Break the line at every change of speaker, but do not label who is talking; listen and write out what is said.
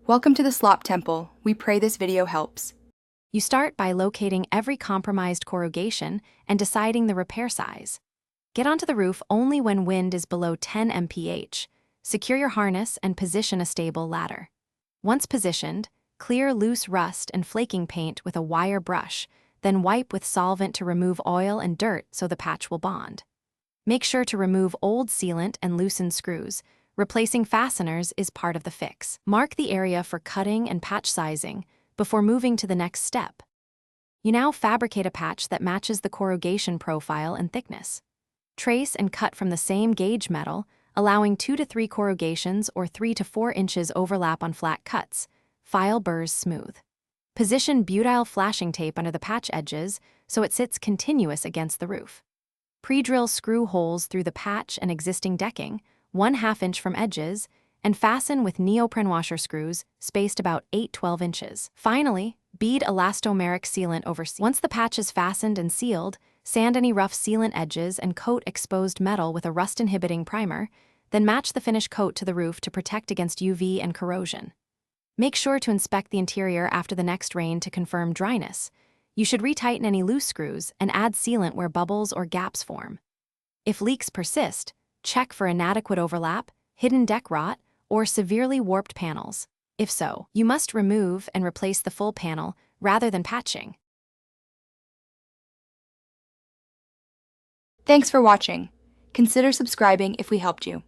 Welcome to the Slop Temple. We pray this video helps.
You start by locating every compromised corrugation and deciding the repair size. Get onto the roof only when wind is below 10 mph. Secure your harness and position a stable ladder. Once positioned, clear loose rust and flaking paint with a wire brush, then wipe with solvent to remove oil and dirt so the patch will bond. Make sure to remove old sealant and loosen screws. Replacing fasteners is part of the fix. Mark the area for cutting and patch sizing before moving to the next step. You now fabricate a patch that matches the corrugation profile and thickness. Trace and cut from the same gauge metal, allowing 2 to 3 corrugations or 3 to 4 inches overlap on flat cuts. File burrs smooth. Position butyl flashing tape under the patch edges so it sits continuous against the roof. Pre-drill screw holes through the patch and existing decking, 1/2 inch from edges, and fasten with neoprene washer screws spaced about 8-12 inches. Finally, bead elastomeric sealant over. Once the patch is fastened and sealed, sand any rough sealant edges and coat exposed metal with a rust-inhibiting primer, then match the finish coat to the roof to protect against UV and corrosion. Make sure to inspect the interior after the next rain to confirm dryness. You should retighten any loose screws and add sealant where bubbles or gaps form. If leaks persist, check for inadequate overlap, hidden deck rot, or severely warped panels. If so, you must remove and replace the full panel rather than patching.
Thanks for watching. Consider subscribing if we helped you.